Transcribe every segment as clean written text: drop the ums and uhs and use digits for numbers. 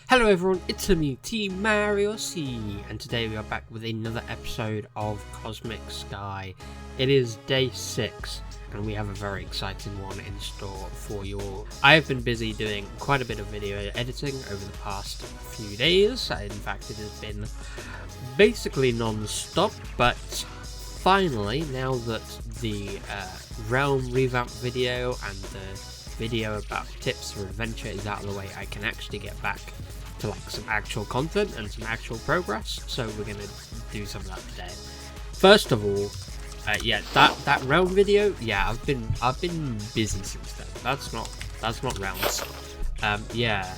Hello everyone, it's me, Team Mario C, and today we are back with another episode of Cosmic Sky. It is day 6, and we have a very exciting one in store for you all. I have been busy doing quite a bit of video editing over the past few days. In fact, it has been basically non-stop, but finally, now that the Realm revamp video and the video about tips for adventure is out of the way, I can actually get back to like some actual content and some actual progress. So we're gonna do some of that today. First of all, yeah, that Realm video, yeah, I've been busy since then. That's not Realms. Yeah,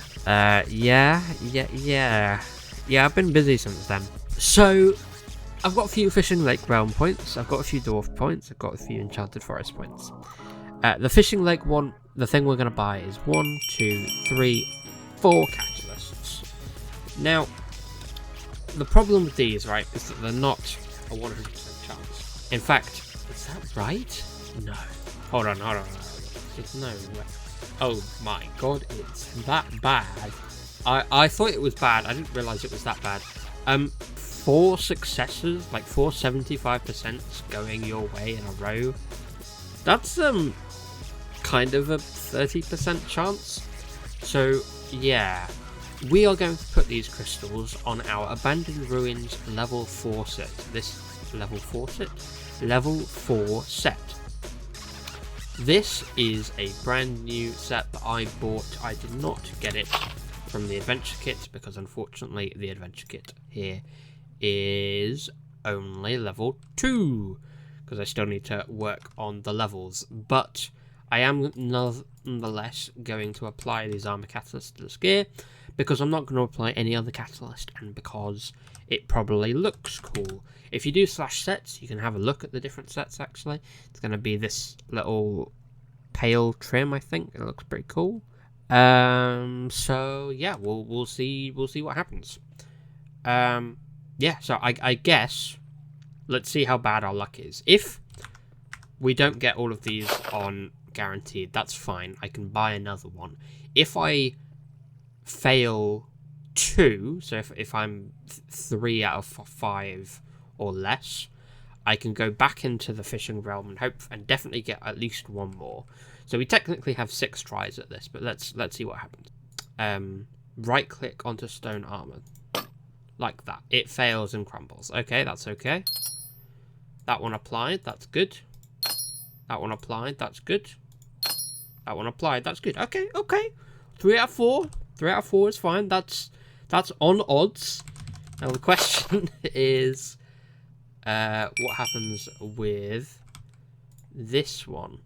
I've been busy since then. So I've got a few Fishing Lake Realm points. I've got a few Dwarf points. I've got a few Enchanted Forest points. The Fishing Lake one, the thing we're gonna buy is 1, 2, 3, 4 catalysts. Now, the problem with these, right, is that they're not a 100% chance. In fact, is that right? No. Hold on. There's no way. Oh my god, it's that bad. I thought it was bad. I didn't realise it was that bad. 4 successes, like 4 75% going your way in a row. That's kind of a 30% chance. So yeah, we are going to put these crystals on our Abandoned Ruins level 4 set. This level 4 set? Level 4 set. This is a brand new set that I bought. I did not get it from the adventure kit because unfortunately the adventure kit here is only level 2 because I still need to work on the levels, but I am nonetheless going to apply these armor catalysts to this gear because I'm not going to apply any other catalyst, and because it probably looks cool. If you do /sets, you can have a look at the different sets. Actually, it's going to be this little pale trim. I think it looks pretty cool. So yeah, we'll see what happens. Yeah, so I guess let's see how bad our luck is. If we don't get all of these on guaranteed, that's fine. I can buy another one. If I fail 2, so if I'm 3 out of 5 or less, I can go back into the fishing realm and hope and definitely get at least one more. So we technically have 6 tries at this, but let's see what happens. Right click onto stone armor. Like that. It fails and crumbles. Okay, that's okay. That one applied, that's good. That one applied, that's good. That one applied, that's good. Okay. 3 out of 4. 3 out of 4 is fine. That's on odds. Now the question is, what happens with this one?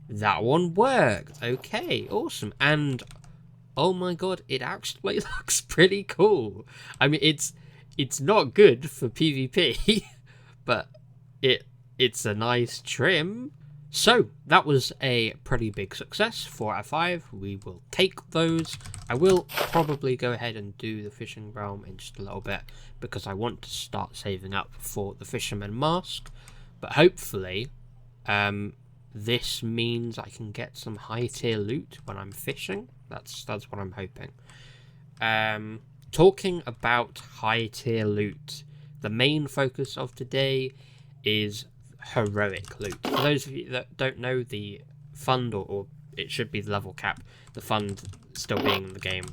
That one worked. Okay, awesome. And oh my god, it actually looks pretty cool. I mean, it's not good for PvP, but it's a nice trim. So that was a pretty big success. 4 out of 5. We will take those. I will probably go ahead and do the fishing realm in just a little bit because I want to start saving up for the fisherman mask. But hopefully, this means I can get some high tier loot when I'm fishing. That's what I'm hoping. Talking about high tier loot, the main focus of today is heroic loot. For those of you that don't know, the fund, or it should be the level cap, the fund still being in the game,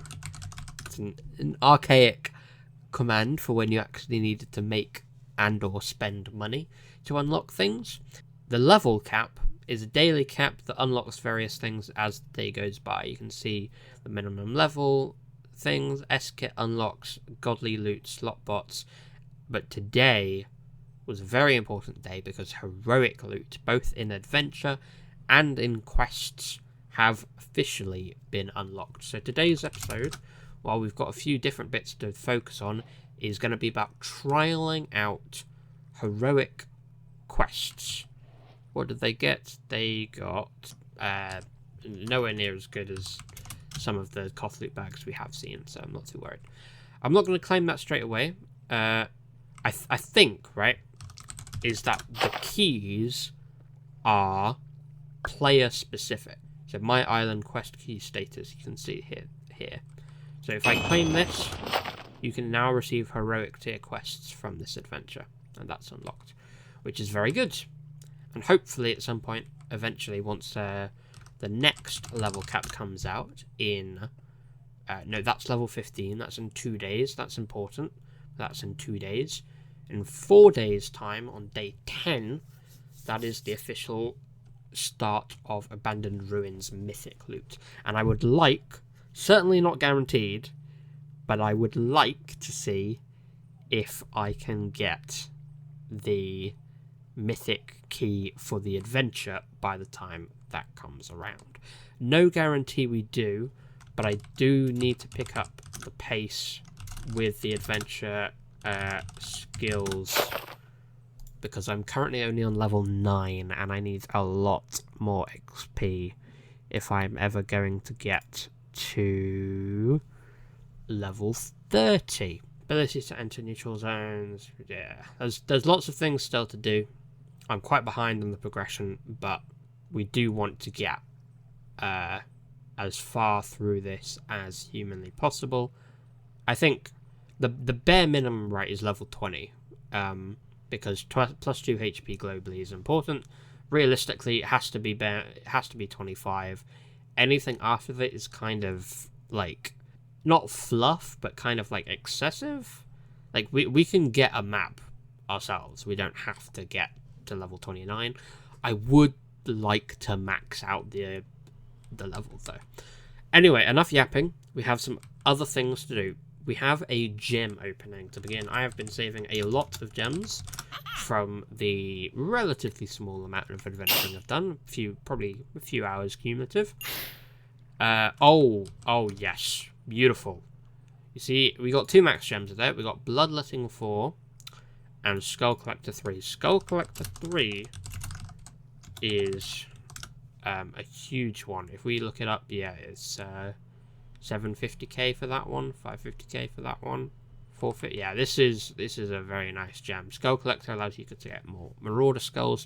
it's an archaic command for when you actually needed to make and or spend money to unlock things. The level cap is a daily cap that unlocks various things as the day goes by. You can see the minimum level things. S-Kit unlocks godly loot, slot bots, but today was a very important day because heroic loot, both in adventure and in quests, have officially been unlocked. So today's episode, while we've got a few different bits to focus on, is going to be about trialing out heroic quests. What did they get? They got nowhere near as good as some of the Koth loot bags we have seen, so I'm not too worried. I'm not going to claim that straight away. I think, right, is that the keys are player specific. So my island quest key status, you can see here. So if I claim this, you can now receive heroic tier quests from this adventure. And that's unlocked, which is very good. And hopefully at some point, eventually, once the next level cap comes out in... no, that's level 15. That's in 2 days. That's important. That's in 2 days. In 4 days' time, on day 10, that is the official start of Abandoned Ruins Mythic loot. And I would like, certainly not guaranteed, but I would like to see if I can get the Mythic key for the adventure by the time that comes around. No guarantee we do, but I do need to pick up the pace with the adventure skills, because I'm currently only on level 9 and I need a lot more XP if I'm ever going to get to level 30. Abilities to enter neutral zones. Yeah, there's lots of things still to do. I'm quite behind on the progression, but we do want to get as far through this as humanly possible. I think the bare minimum right is level 20, because plus 2 HP globally is important. Realistically, it has to be 25. Anything after that is kind of like not fluff, but kind of like excessive. Like we can get a map ourselves. We don't have to get to level 29. I would like to max out the level though. Anyway, enough yapping. We have some other things to do. We have a gem opening to begin. I have been saving a lot of gems from the relatively small amount of adventuring I've done. Probably a few hours cumulative. Oh yes, beautiful. You see, we got 2 max gems there. We got Bloodletting 4 and Skull Collector 3. Skull Collector 3 is a huge one. If we look it up, yeah, it's 750k for that one, 550k for that one, 450. Yeah, this is a very nice gem. Skull Collector allows you to get more Marauder skulls.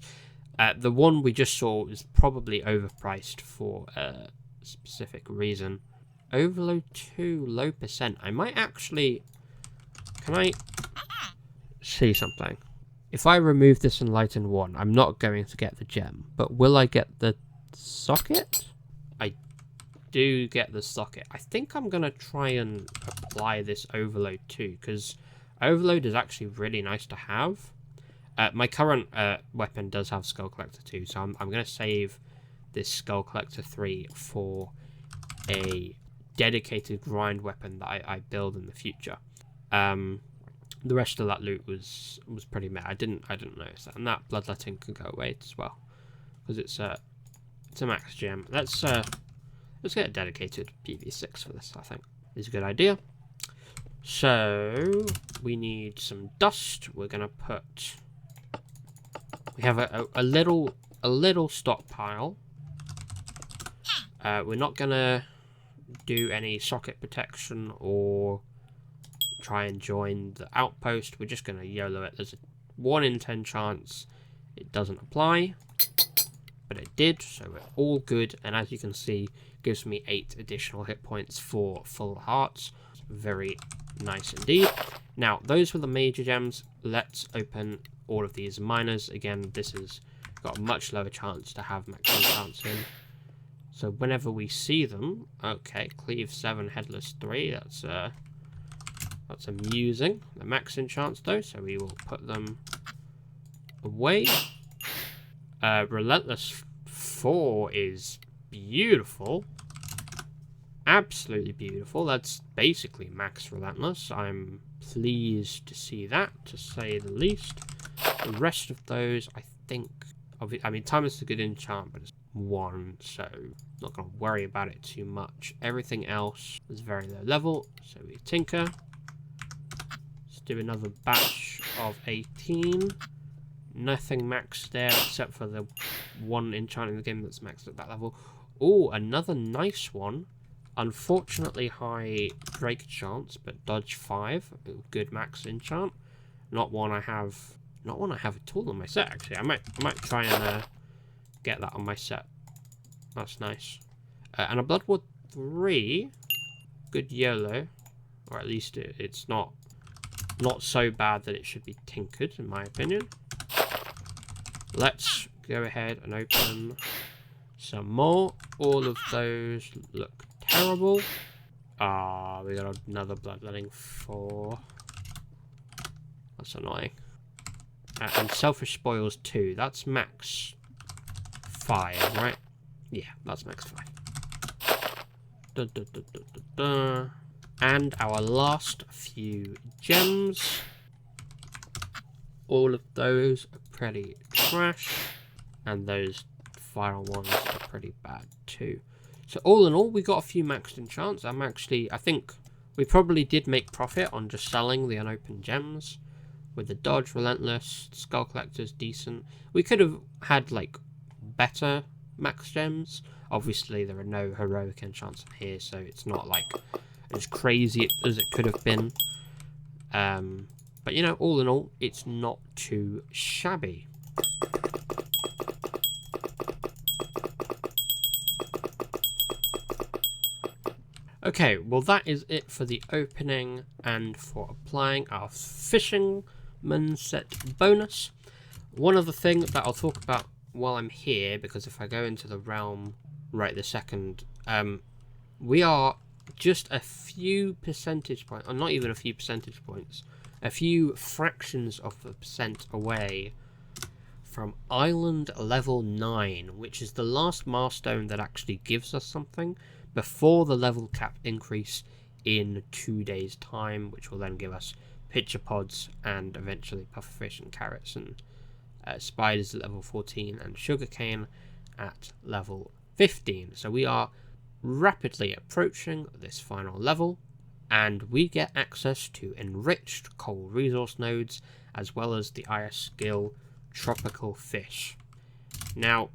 The one we just saw is probably overpriced for a specific reason. Overload 2, low percent. I might actually... Can I see something? If I remove this Enlighten 1, I'm not going to get the gem. But will I get the socket? I do get the socket. I think I'm going to try and apply this Overload 2, because Overload is actually really nice to have. My current weapon does have Skull Collector 2, so I'm going to save this Skull Collector 3 for a dedicated grind weapon that I build in the future. The rest of that loot was pretty meh. I didn't notice that, and that Bloodletting can go away as well, because it's a max gem. Let's get a dedicated PV6 for this. I think is a good idea. So we need some dust. We're gonna put. We have a little stockpile. We're not gonna do any socket protection or try and join the outpost. We're just gonna YOLO it. There's a 1 in 10 chance it doesn't apply, but it did, so we're all good. And as you can see, it gives me 8 additional hit points for full hearts. Very nice indeed. Now, those were the major gems. Let's open all of these minors. Again, this has got a much lower chance to have max chance in. So whenever we see them, okay, Cleave 7, Headless 3, that's amusing. The max enchants though, so we will put them away. Relentless 4 is beautiful. Absolutely beautiful. That's basically max Relentless. I'm pleased to see that, to say the least. The rest of those, I think, I mean, Time is a good enchant, but it's 1, so not going to worry about it too much. Everything else is very low level, so we tinker. Let's do another batch of 18. Nothing maxed there except for the 1 enchant in the game that's maxed at that level. Oh, another nice one. Unfortunately high break chance, but dodge 5, good max enchant. Not one I have at all on my set actually. I might try and get that on my set. That's nice. And a Bloodwood 3, good YOLO. or at least it's not so bad that it should be tinkered, in my opinion. Let's go ahead and open some more. All of those look terrible. Ah, we got another bloodletting 4. That's annoying. And selfish spoils 2. That's max 5, right? Yeah, that's max 5. And our last few gems. All of those are pretty trash. And those final ones are pretty bad too. So all in all, we got a few maxed enchants. I think we probably did make profit on just selling the unopened gems. With the dodge, relentless, skull collectors, decent. We could have had like better max gems. Obviously, there are no heroic enchants in here, so it's not like as crazy as it could have been. But you know, all in all, it's not too shabby. Okay, well that is it for the opening and for applying our fisherman set bonus. One other thing that I'll talk about while I'm here, because if I go into the realm right this second, we are just a few percentage points, or not even a few percentage points, a few fractions of a percent away from island level 9, which is the last milestone that actually gives us something before the level cap increase in 2 days' time, which will then give us pitcher pods and eventually pufferfish and carrots and spiders at level 14 and sugarcane at level 15. So we are rapidly approaching this final level, and we get access to enriched coal resource nodes as well as the IS skill tropical fish. Now,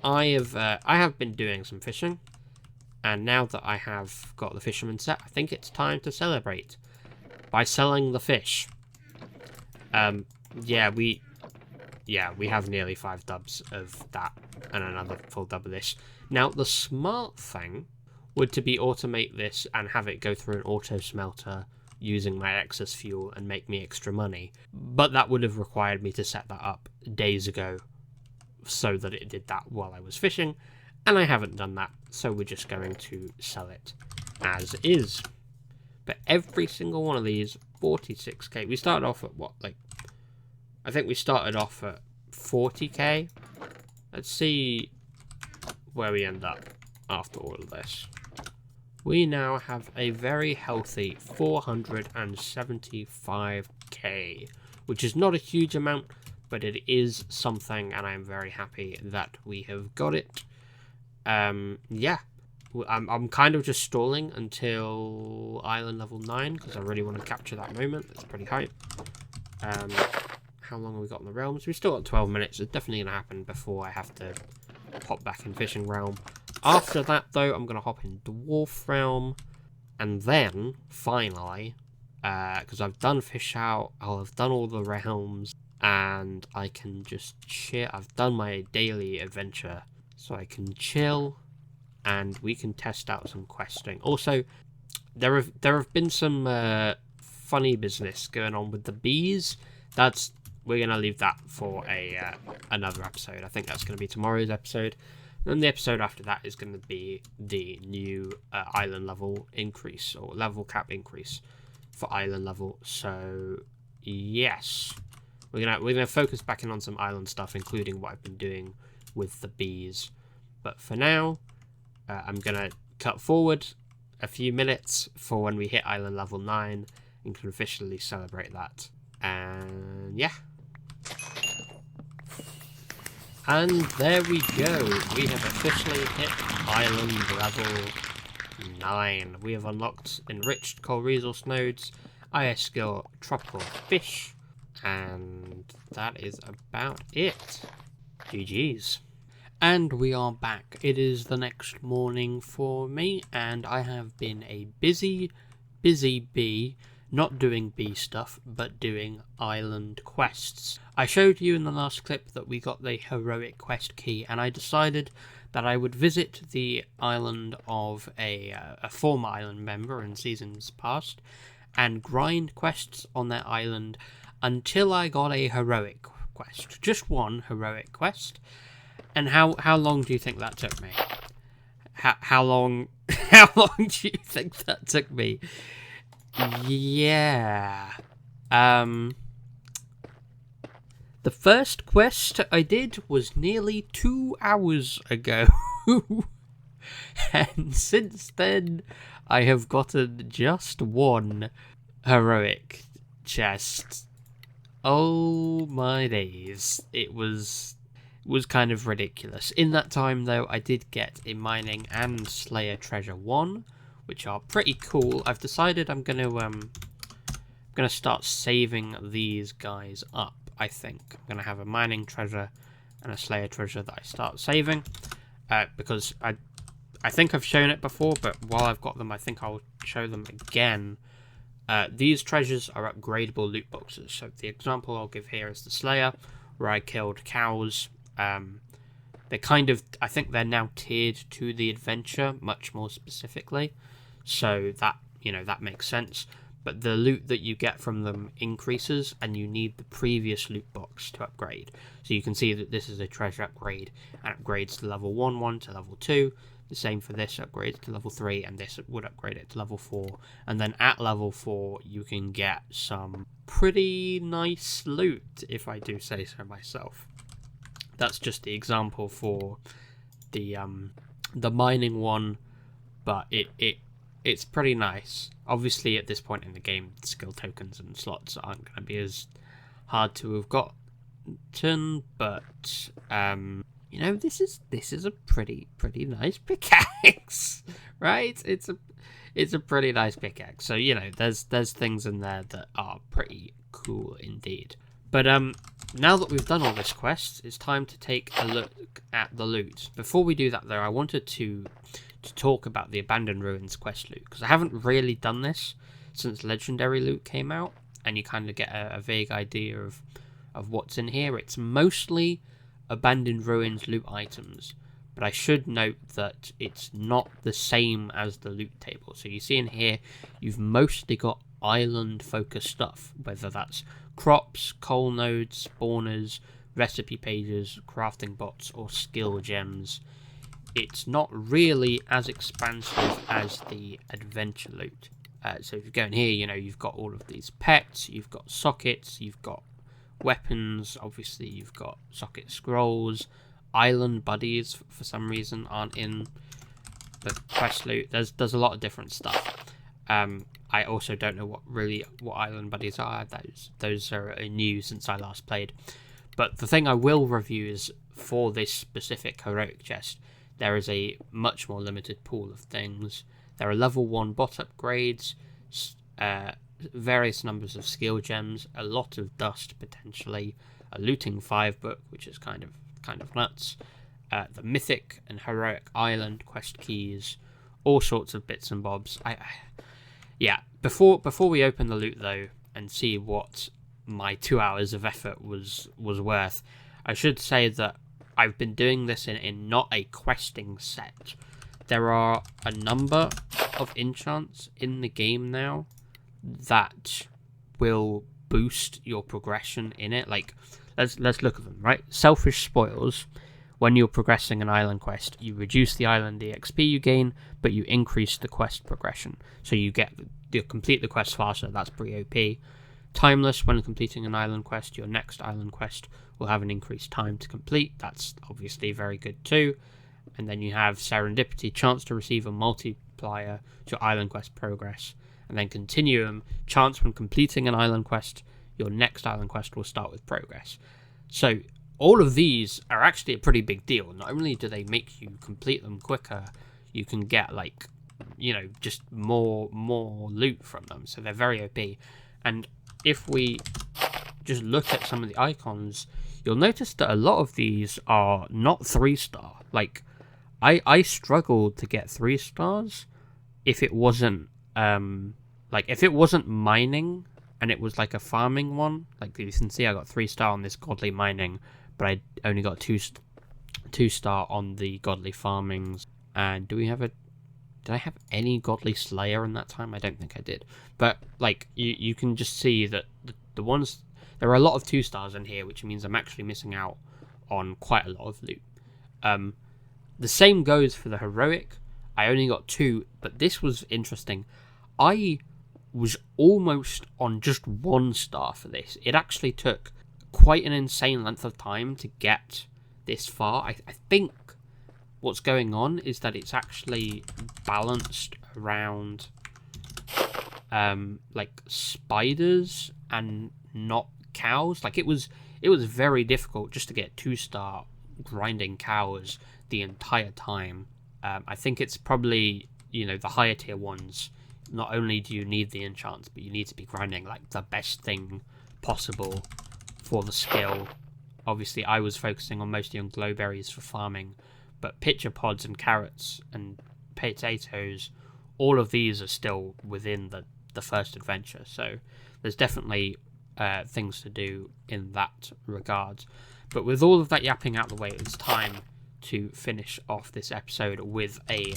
I have been doing some fishing, and now that I have got the fisherman set, I think it's time to celebrate by selling the fish. Yeah, we have nearly 5 dubs of that and another full dub of this. Now, the smart thing would to be automate this and have it go through an auto smelter using my excess fuel and make me extra money. But that would have required me to set that up days ago so that it did that while I was fishing, and I haven't done that, so we're just going to sell it as is. But every single one of these, 46k. We started off at what, like, I think we started off at 40k. Let's see where we end up after all of this. We now have a very healthy 475k, which is not a huge amount, but it is something, and I am very happy that we have got it. Yeah, I'm kind of just stalling until island level 9 because I really want to capture that moment. It's pretty hype. How long have we got in the realms? We've still got 12 minutes. It's definitely going to happen before I have to hop back in fishing realm. After that, though, I'm going to hop in dwarf realm, and then finally, because I've done fish out, I'll have done all the realms, and I can just chill. I've done my daily adventure, so I can chill, and we can test out some questing. Also, there have been some funny business going on with the bees. We're gonna leave that for another episode. I think that's gonna be tomorrow's episode. And the episode after that is going to be the new island level increase, or level cap increase for island level. So yes, we're gonna focus back in on some island stuff, including what I've been doing with the bees. But for now, I'm gonna cut forward a few minutes for when we hit island level 9 and can officially celebrate that. And yeah. And there we go, we have officially hit island level 9. We have unlocked enriched coal resource nodes, IS skill tropical fish, and that is about it. GG's. And we are back. It is the next morning for me, and I have been a busy bee. Not doing bee stuff, but doing island quests. I showed you in the last clip that we got the heroic quest key, and I decided that I would visit the island of a former island member in seasons past and grind quests on that island until I got a heroic quest. Just one heroic quest. And how long do you think that took me? How long do you think that took me? Yeah. The first quest I did was nearly 2 hours ago. And since then, I have gotten just one heroic chest. Oh my days. It was kind of ridiculous. In that time, though, I did get a Mining and Slayer Treasure 1, which are pretty cool. I've decided I'm gonna start saving these guys up. I think I'm gonna have a Mining Treasure and a Slayer Treasure that I start saving, because I think I've shown it before, but while I've got them, I think I'll show them again. These treasures are upgradable loot boxes. So the example I'll give here is the Slayer, where I killed cows. They're kind of, I think they're now tiered to the adventure much more specifically, so that, that makes sense. But the loot that you get from them increases, and you need the previous loot box to upgrade. So you can see that this is a treasure upgrade, and upgrades to level 1 to level 2. The same for this, upgrades to level 3, and this would upgrade it to level 4. And then at level 4, you can get some pretty nice loot, if I do say so myself. That's just the example for the mining one, but it's pretty nice. Obviously, at this point in the game, skill tokens and slots aren't going to be as hard to have gotten, but this is a pretty nice pickaxe, right? It's a pretty nice pickaxe. So there's things in there that are pretty cool indeed. But now that we've done all this quest, it's time to take a look at the loot. Before we do that, though, I wanted to talk about the Abandoned Ruins quest loot, because I haven't really done this since Legendary loot came out, and you kind of get a vague idea of what's in here. It's mostly Abandoned Ruins loot items, but I should note that it's not the same as the loot table. So you see in here, you've mostly got island-focused stuff, whether that's crops, coal nodes, spawners, recipe pages, crafting bots, or skill gems. It's not really as expansive as the adventure loot. So if you go in here, you've got all of these pets, you've got sockets, you've got weapons, obviously you've got socket scrolls, island buddies for some reason aren't in the quest loot. There's a lot of different stuff. I also don't know what island buddies are. Those are new since I last played. But the thing I will review is, for this specific heroic chest, there is a much more limited pool of things. There are level 1 bot upgrades, various numbers of skill gems, a lot of dust potentially, a looting 5 book, which is kind of nuts, the mythic and heroic island quest keys, all sorts of bits and bobs. Yeah, before we open the loot though and see what my 2 hours of effort was worth, I should say that I've been doing this in not a questing set. There are a number of enchants in the game now that will boost your progression in it. Like, let's look at them, right? Selfish Spoils. When you're progressing an island quest, you reduce the island EXP you gain, but you increase the quest progression. So you complete the quest faster. That's pretty OP. Timeless. When completing an island quest, your next island quest will have an increased time to complete. That's obviously very good too. And then you have Serendipity, chance to receive a multiplier to your island quest progress. And then Continuum, chance when completing an island quest, your next island quest will start with progress. So all of these are actually a pretty big deal. Not only do they make you complete them quicker, you can get just more loot from them. So they're very OP. And if we just look at some of the icons, you'll notice that a lot of these are not 3-star. Like, I struggled to get 3 stars if it wasn't if it wasn't mining and it was like a farming one. Like you can see, I got 3-star on this godly mining, but I only got 2 2-star on the Godly Farmings. And do we have a... Did I have any Godly Slayer in that time? I don't think I did. But, like, you can just see that the ones... There are a lot of 2-stars in here, which means I'm actually missing out on quite a lot of loot. The same goes for the Heroic. I only got 2, but this was interesting. I was almost on just 1 star for this. It actually took quite an insane length of time to get this far. I think what's going on is that it's actually balanced around like spiders and not cows. Like it was very difficult just to get 2-star grinding cows the entire time. I think it's probably, you know, the higher tier ones, not only do you need the enchants, but you need to be grinding like the best thing possible for the skill. Obviously I was focusing on mostly on glowberries for farming, but pitcher pods and carrots and potatoes, all of these are still within the first adventure, so there's definitely things to do in that regard. But with all of that yapping out the way, it's time to finish off this episode with a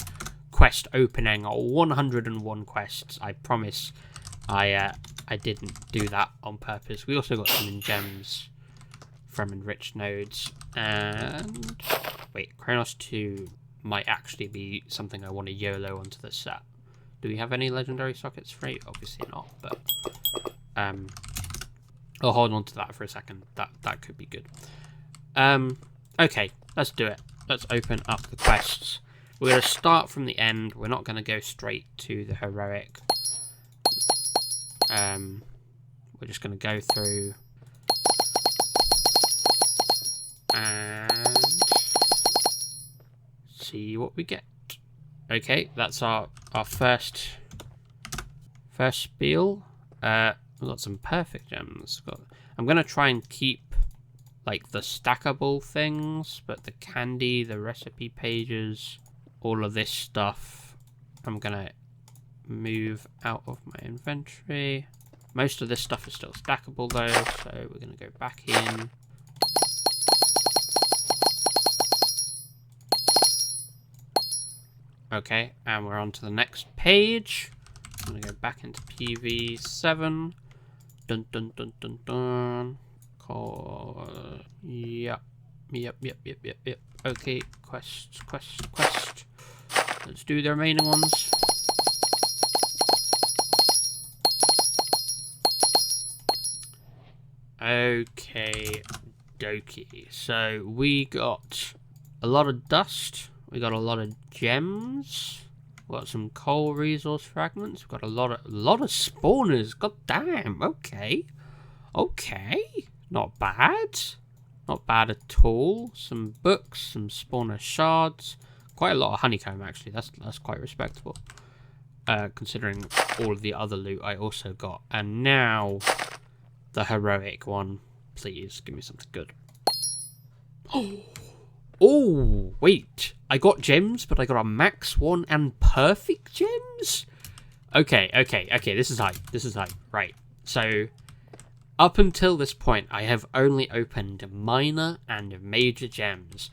quest opening. 101 quests. I promise I didn't do that on purpose. We also got some gems from enriched nodes, and wait, Chronos 2 might actually be something I want to YOLO onto the set. Do we have any legendary sockets free? Obviously not, but I'll hold on to that for a second. That could be good. Okay, let's do it. Let's open up the quests. We're going to start from the end. We're not going to go straight to the Heroic. We're just going to go through and see what we get. Okay, that's our first spiel. We've got some perfect gems. I'm going to try and keep like the stackable things, but the candy, the recipe pages, all of this stuff, I'm going to move out of my inventory. Most of this stuff is still stackable though, so we're going to go back in. Okay, and we're on to the next page. I'm going to go back into PV7. Dun dun dun dun dun. Yep. Okay, quest. Let's do the remaining ones. Okay, dokie. So we got a lot of dust. We got a lot of gems. We got some coal resource fragments. We've got a lot of spawners. God damn. Okay. Not bad. Not bad at all. Some books, some spawner shards. Quite a lot of honeycomb, actually. That's quite respectable. Considering all of the other loot I also got. And now, the Heroic one. Please, give me something good. Oh, wait. I got gems, but I got a max 1 and perfect gems? Okay. This is hype. Right. So, up until this point, I have only opened minor and major gems.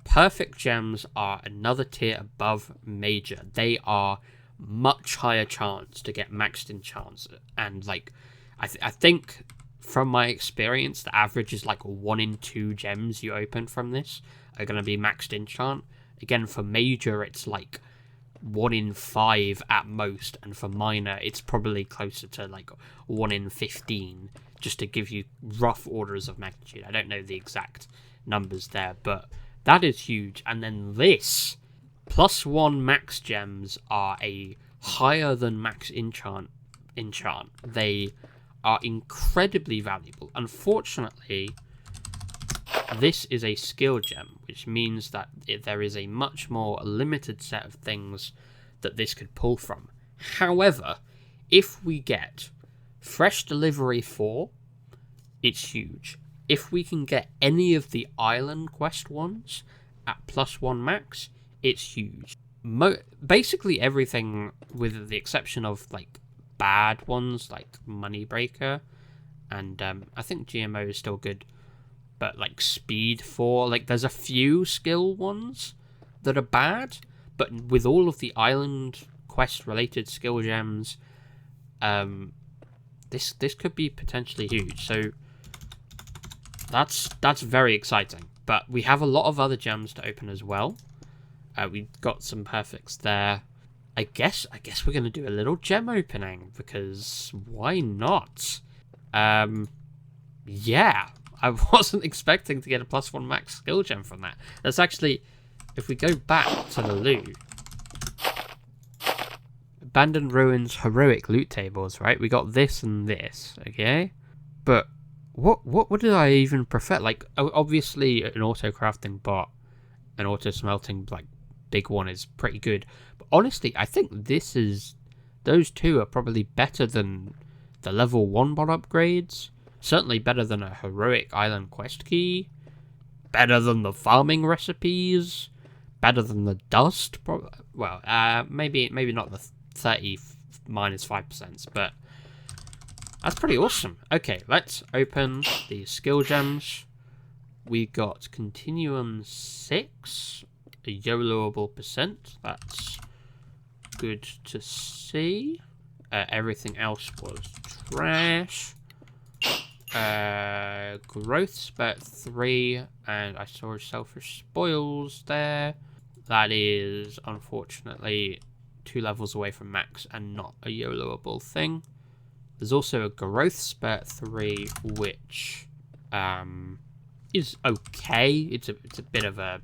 Perfect gems are another tier above major. They are much higher chance to get maxed enchants. And, like, I think, from my experience, the average is like 1 in 2 gems you open from this are going to be maxed enchant. Again, for major, it's like 1 in 5 at most. And for minor, it's probably closer to like 1 in 15. Just to give you rough orders of magnitude. I don't know the exact numbers there, but that is huge. And then this, +1 max gems are a higher than max enchant. They are incredibly valuable. Unfortunately, this is a skill gem, which means that there is a much more limited set of things that this could pull from. However, if we get Fresh Delivery 4, it's huge. If we can get any of the island quest ones at +1 max, it's huge. Basically everything, with the exception of like bad ones like Moneybreaker, and I think GMO is still good. but like speed 4. Like there's a few skill ones that are bad, but with all of the island quest related skill gems, this could be potentially huge. So that's very exciting. But we have a lot of other gems to open as well. We've got some perfects there. I guess we're gonna do a little gem opening because why not? Yeah, I wasn't expecting to get a +1 max skill gem from that. That's actually, if we go back to the loot, Abandoned Ruins heroic loot tables, right? We got this and this, okay? But what did I even prefer? Like, obviously an auto crafting bot, an auto smelting like big one is pretty good. But honestly, I think those two are probably better than the level 1 bot upgrades. Certainly better than a heroic island quest key. Better than the farming recipes. Better than the dust. Well, maybe not the 30 minus 5%, but that's pretty awesome. Okay, let's open the skill gems. We got Continuum 6, a YOLOable %. That's good to see. Everything else was trash. Growth spurt 3, and I saw Selfish Spoils there. That is unfortunately 2 levels away from max and not a YOLOable thing. There's also a Growth Spurt 3, which is okay. It's a bit of a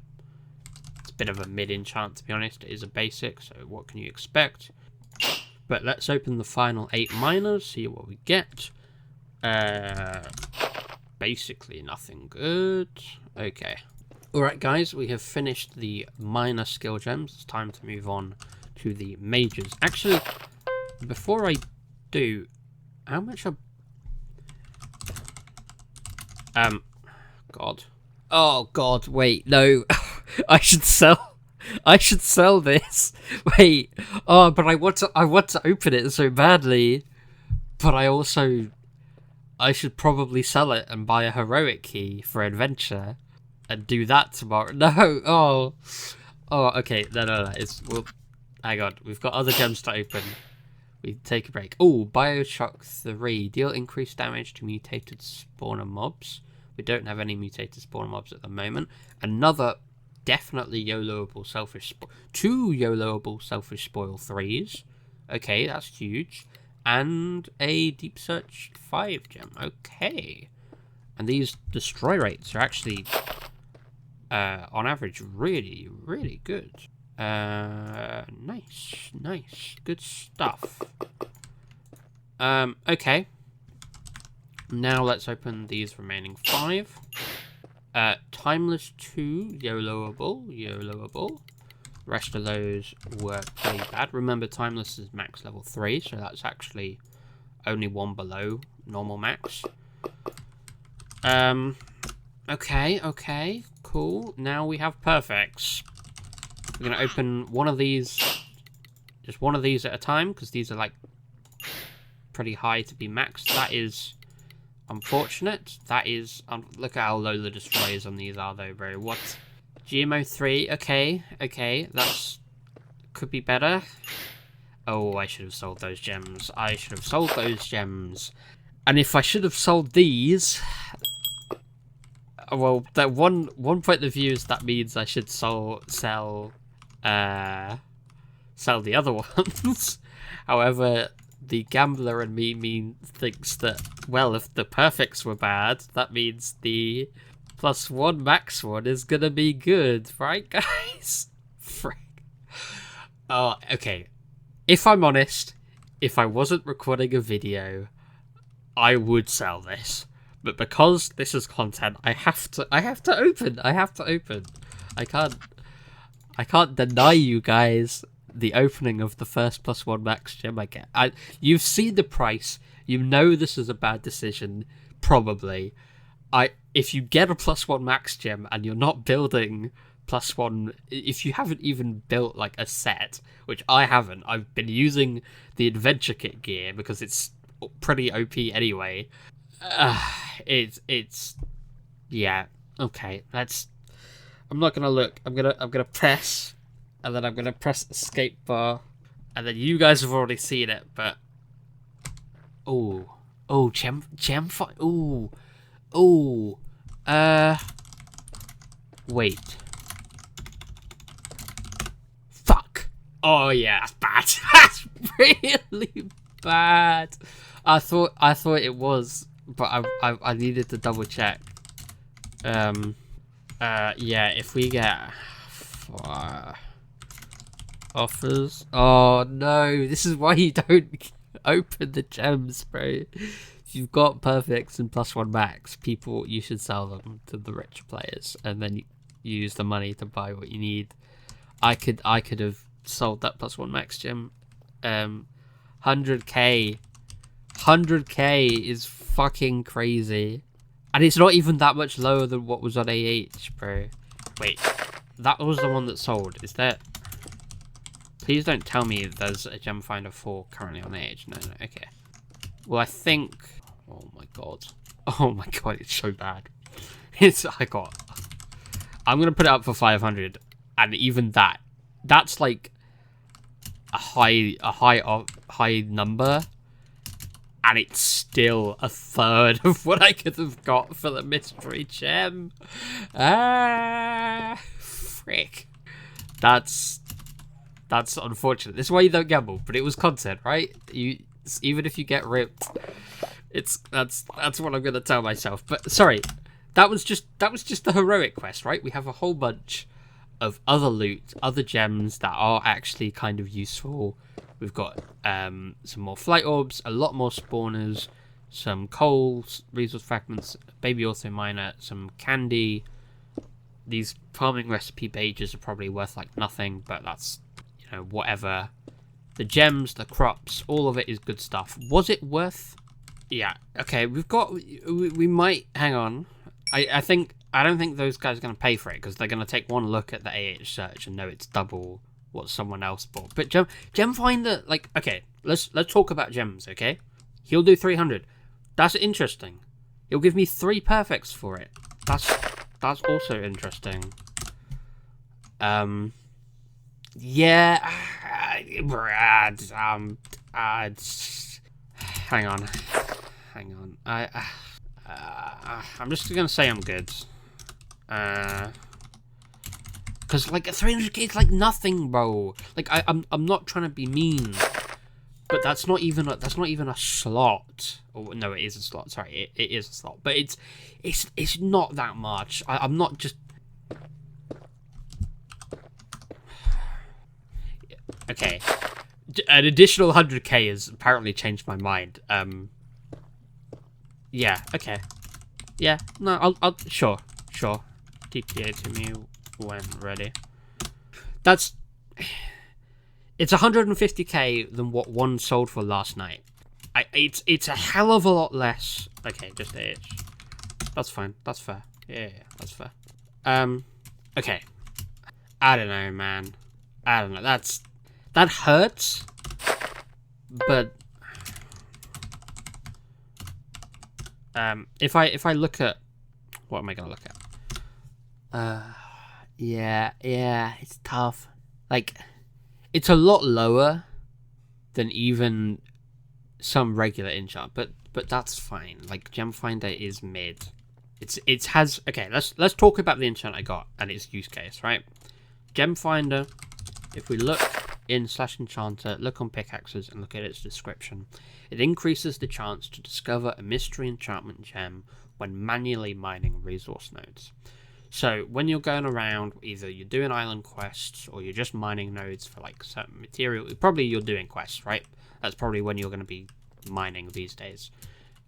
mid enchant, to be honest. It is a basic, so what can you expect? But let's open the final 8 miners, see what we get. Basically nothing good. Okay. Alright guys, we have finished the minor skill gems. It's time to move on to the majors. Actually, before I do, how much are... God. Oh god, wait, no. I should sell this. Wait. Oh, but I want to open it so badly. But I should probably sell it and buy a heroic key for adventure and do that tomorrow. No. Oh, okay. No. Hang on. We've got other gems to open. We take a break. Oh, Bioshock 3. Deal increased damage to mutated spawner mobs. We don't have any mutated spawner mobs at the moment. Another definitely YOLOable selfish spoil. 2 YOLOable selfish spoil 3s. Okay, that's huge. And a Deep Search 5 gem. Okay. And these destroy rates are actually, on average, really, really good. Nice. Good stuff. Okay. Now let's open these remaining 5. Timeless 2, YOLOable. Rest of those were pretty bad. Remember, Timeless is max level 3, so that's actually only 1 below normal max. Okay, cool. Now we have perfects. We're going to open one of these, just one of these at a time, because these are, like, pretty high to be maxed. That is unfortunate. That is... look at how low the destroyers on these are, though, bro. What? GMO 3, okay, that's... could be better. Oh, I should have sold those gems. And if I should have sold these... well, that one point of view is that means I should sell the other ones. However, the gambler in me thinks that, well, if the perfects were bad, that means the +1 max one is gonna be good, right, guys? Frick. Oh, okay. If I'm honest, if I wasn't recording a video, I would sell this. But because this is content, I have to open. I can't deny you guys the opening of the first +1 max gem I get. You've seen the price. You know this is a bad decision, probably. If you get a +1 max gem and you're not building +1, if you haven't even built like a set, which I haven't, I've been using the adventure kit gear because it's pretty OP anyway. Yeah. Okay. I'm not gonna look. I'm gonna press, and then I'm gonna press escape bar, and then you guys have already seen it, but gem fight. Wait. Fuck. Oh yeah, that's bad. That's really bad. I thought it was, but I needed to double check. Yeah, if we get offers. Oh no, this is why you don't open the gems, bro. If you've got perfects and +1 max, you should sell them to the richer players, and then you use the money to buy what you need. I could have sold that +1 max gem. 100k is fucking crazy. And it's not even that much lower than what was on AH, bro. Wait, that was the one that sold. Is there... Please don't tell me there's a Gem Finder 4 currently on AH. No, okay. Well, I think... Oh my god. Oh my god, it's so bad. I'm gonna put it up for 500. And even that's like a high number. And it's still a third of what I could have got for the mystery gem. Frick. That's unfortunate. This is why you don't gamble, but it was content, right? Even if you get ripped, that's what I'm gonna tell myself. But sorry, that was just the heroic quest, right? We have a whole bunch of other loot, other gems that are actually kind of useful. We've got some more flight orbs, a lot more spawners, some coal, resource fragments, baby auto miner, some candy. These farming recipe pages are probably worth like nothing, but that's, you know, whatever. The gems, the crops, all of it is good stuff. Was it worth? Yeah. Okay, we might hang on. I don't think those guys are going to pay for it because they're going to take one look at the AH search and know it's double what someone else bought. But gem finder, like, okay, let's talk about gems, okay? He'll do 300. That's interesting. He'll give me 3 perfects for it. That's also interesting. Yeah. Hang on. I'm just gonna say I'm good. Because like 300k is like nothing, bro. Like I'm not trying to be mean, but that's not even a slot. Oh no, it is a slot. Sorry, it is a slot, but it's not that much. I'm not just. Okay, an additional 100k has apparently changed my mind. Yeah. Okay. Yeah. No. I'll. Sure. TPA to me when ready. It's 150k than what one sold for last night. It's a hell of a lot less. Okay, just AH. That's fine. That's fair. Yeah, that's fair. Okay. I don't know, man. I don't know. That hurts. But if I look at, what am I gonna look at? Yeah, it's tough. Like, it's a lot lower than even some regular enchant, but that's fine. Like, Gem Finder is mid. It has. Okay, let's talk about the enchant I got and its use case, right? Gem Finder. If we look in /enchanter, look on pickaxes and look at its description, it increases the chance to discover a mystery enchantment gem when manually mining resource nodes. So when you're going around, either you're doing island quests or you're just mining nodes for like certain material. Probably you're doing quests, right? That's probably when you're going to be mining these days.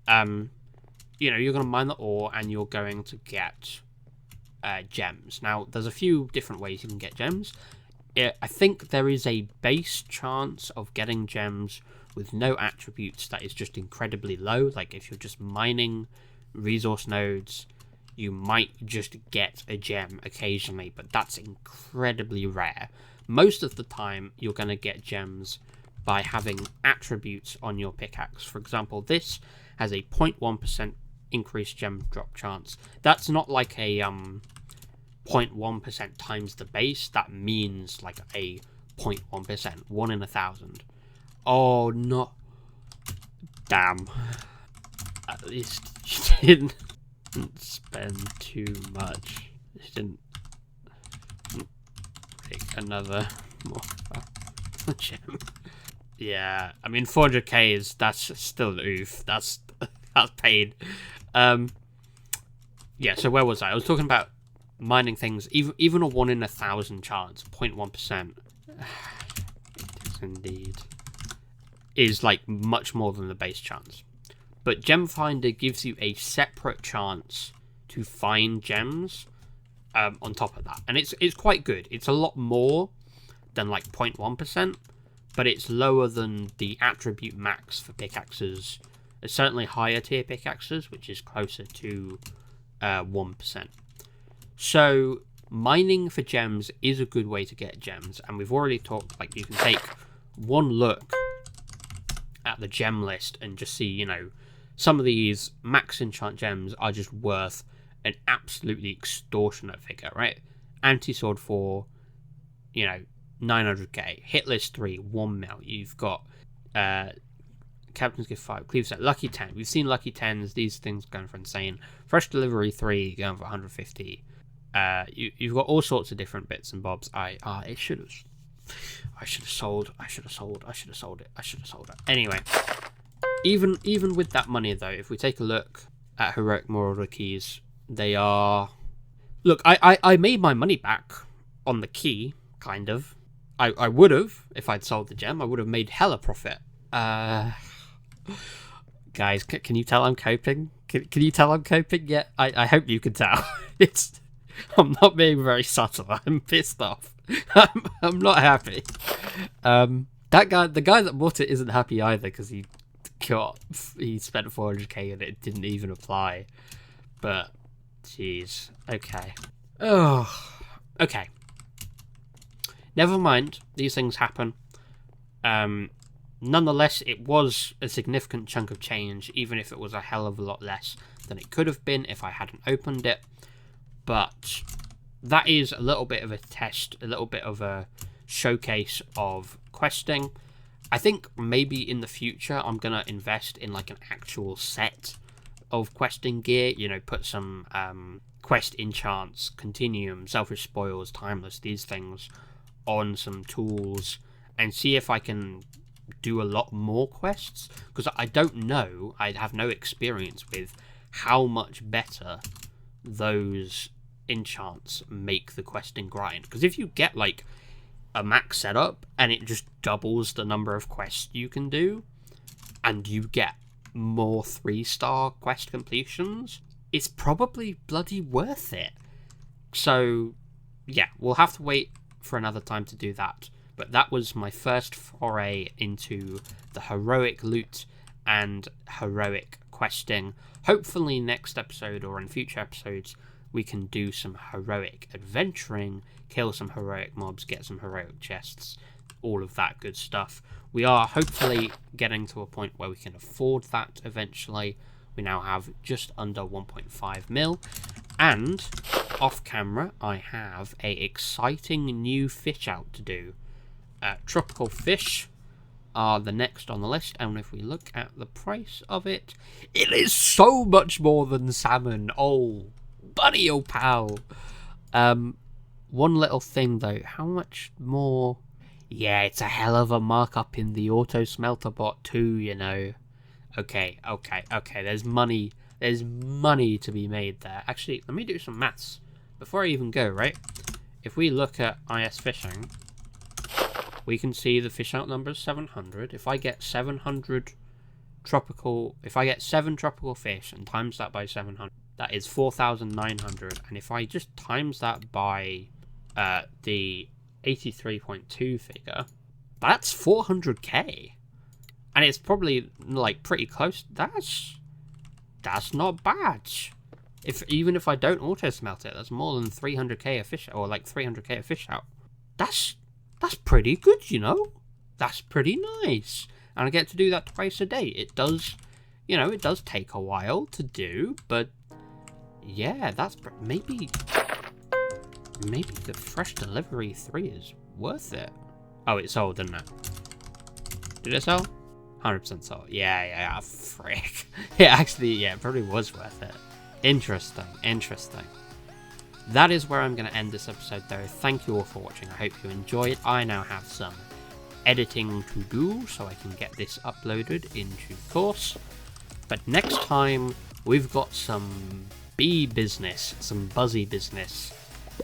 You know, you're going to mine the ore and you're going to get gems. Now, there's a few different ways you can get gems. I think there is a base chance of getting gems with no attributes that is just incredibly low. Like if you're just mining resource nodes, you might just get a gem occasionally, but that's incredibly rare. Most of the time, you're going to get gems by having attributes on your pickaxe. For example, this has a 0.1% increased gem drop chance. That's not like a 0.1% times the base. That means like a 0.1%, 1 in 1,000. Oh no! Damn. At least you didn't spend too much. You didn't take another more gem. Yeah, I mean 400k that's still oof. That's pain. Yeah. So where was I? I was talking about mining things. Even a 1 in 1,000 chance, 0.1%. It is indeed. Is like much more than the base chance. But Gem Finder gives you a separate chance to find gems on top of that. And it's quite good. It's a lot more than like 0.1%, but it's lower than the attribute max for pickaxes. It's certainly higher tier pickaxes, which is closer to 1%. So mining for gems is a good way to get gems. And we've already talked, like, you can take one look at the gem list and just see, you know, some of these max enchant gems are just worth an absolutely extortionate figure, right? Anti-sword 4, you know, 900k. Hit list 3, 1 mil. You've got Captain's Gift 5, Cleave Set, Lucky 10. We've seen Lucky 10s, these things going for insane. Fresh Delivery 3 going for 150. You've got all sorts of different bits and bobs. I should have sold it. Anyway, even with that money though, if we take a look at Heroic Marauder keys, they are... Look, I made my money back on the key, kind of. I would have, if I'd sold the gem, I would have made hella profit. Guys, can you tell I'm coping? Can you tell I'm coping yet? I hope you can tell. I'm not being very subtle. I'm pissed off. I'm not happy. The guy that bought it isn't happy either because he spent 400k and it didn't even apply. But jeez, okay. Oh, okay. Never mind. These things happen. Nonetheless, it was a significant chunk of change, even if it was a hell of a lot less than it could have been if I hadn't opened it. But that is a little bit of a test, a little bit of a showcase of questing. I think maybe in the future I'm going to invest in like an actual set of questing gear, you know, put some quest enchants, continuum, selfish spoils, timeless, these things on some tools and see if I can do a lot more quests, because I don't know, I have no experience with how much better those enchants make the questing grind. Because if you get like a max setup and it just doubles the number of quests you can do and you get more 3-star quest completions, it's probably bloody worth it. So yeah, we'll have to wait for another time to do that. But that was my first foray into the heroic loot and heroic questing. Hopefully next episode or in future episodes we can do some heroic adventuring, kill some heroic mobs, get some heroic chests, all of that good stuff. We are hopefully getting to a point where we can afford that eventually. We now have just under 1.5 mil. And off camera I have a exciting new fish out to do. Tropical fish are the next on the list, and if we look at the price of it, it is so much more than salmon. Oh, buddy, oh pal. One little thing though, how much more? Yeah, it's a hell of a markup in the auto smelter bot too, you know. Okay, there's money to be made there. Actually, let me do some maths before I even go, right? If we look at IS fishing, we can see the fish out number is 700. If I get 700 tropical, if I get 7 tropical fish and times that by 700, that is 4,900. And if I just times that by the 83.2 figure, that's 400k. And it's probably like pretty close. That's not bad. Even if I don't auto smelt it, that's more than 300k a fish, or like 300k a fish out. That's pretty good, you know. That's pretty nice. And I get to do that twice a day. It does You know, it does take a while to do, but yeah, that's maybe the Fresh Delivery 3 is worth it. Oh, it sold, didn't it? Did it sell? 100% sold. Yeah, frick. It probably was worth it. Interesting. That is where I'm going to end this episode, though. Thank you all for watching. I hope you enjoyed. I now have some editing to do, so I can get this uploaded in due course. But next time, we've got some bee business, some buzzy business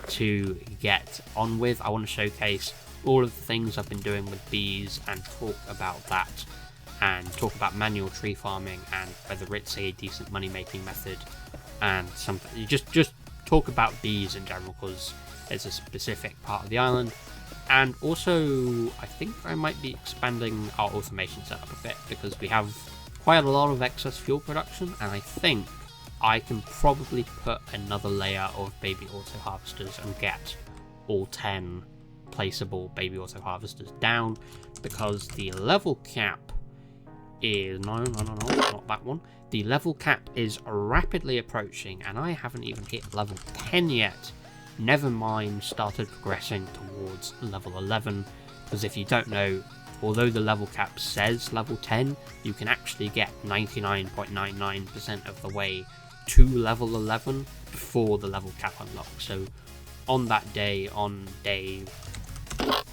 to get on with. I want to showcase all of the things I've been doing with bees and talk about that, and talk about manual tree farming and whether it's a decent money making method, and something. You just talk about bees in general, because it's a specific part of the island. And also, I think I might be expanding our automation setup a bit, because we have quite a lot of excess fuel production, and I think I can probably put another layer of baby auto harvesters and get all 10 placeable baby auto harvesters down, because the level cap is no, not that one. The level cap is rapidly approaching, and I haven't even hit level 10 yet. Never mind started progressing towards level 11, because if you don't know, although the level cap says level 10, you can actually get 99.99% of the way to level 11 before the level cap unlocks. So on that day, on day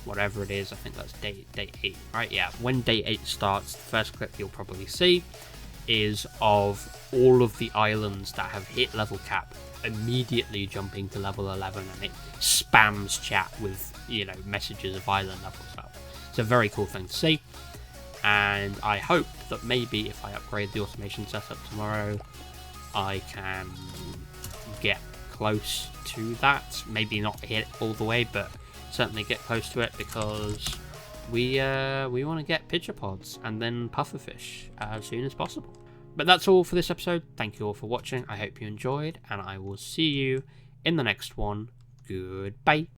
whatever it is, I think that's day 8, right? Yeah, when day 8 starts, the first clip you'll probably see is of all of the islands that have hit level cap immediately jumping to level 11, and it spams chat with, you know, messages of island levels up. It's a very cool thing to see, and I hope that maybe if I upgrade the automation setup tomorrow, I can get close to that. Maybe not hit all the way, but certainly get close to it, because we want to get Pidgeopods and then pufferfish as soon as possible. But that's all for this episode. Thank you all for watching. I hope you enjoyed, and I will see you in the next one. Goodbye.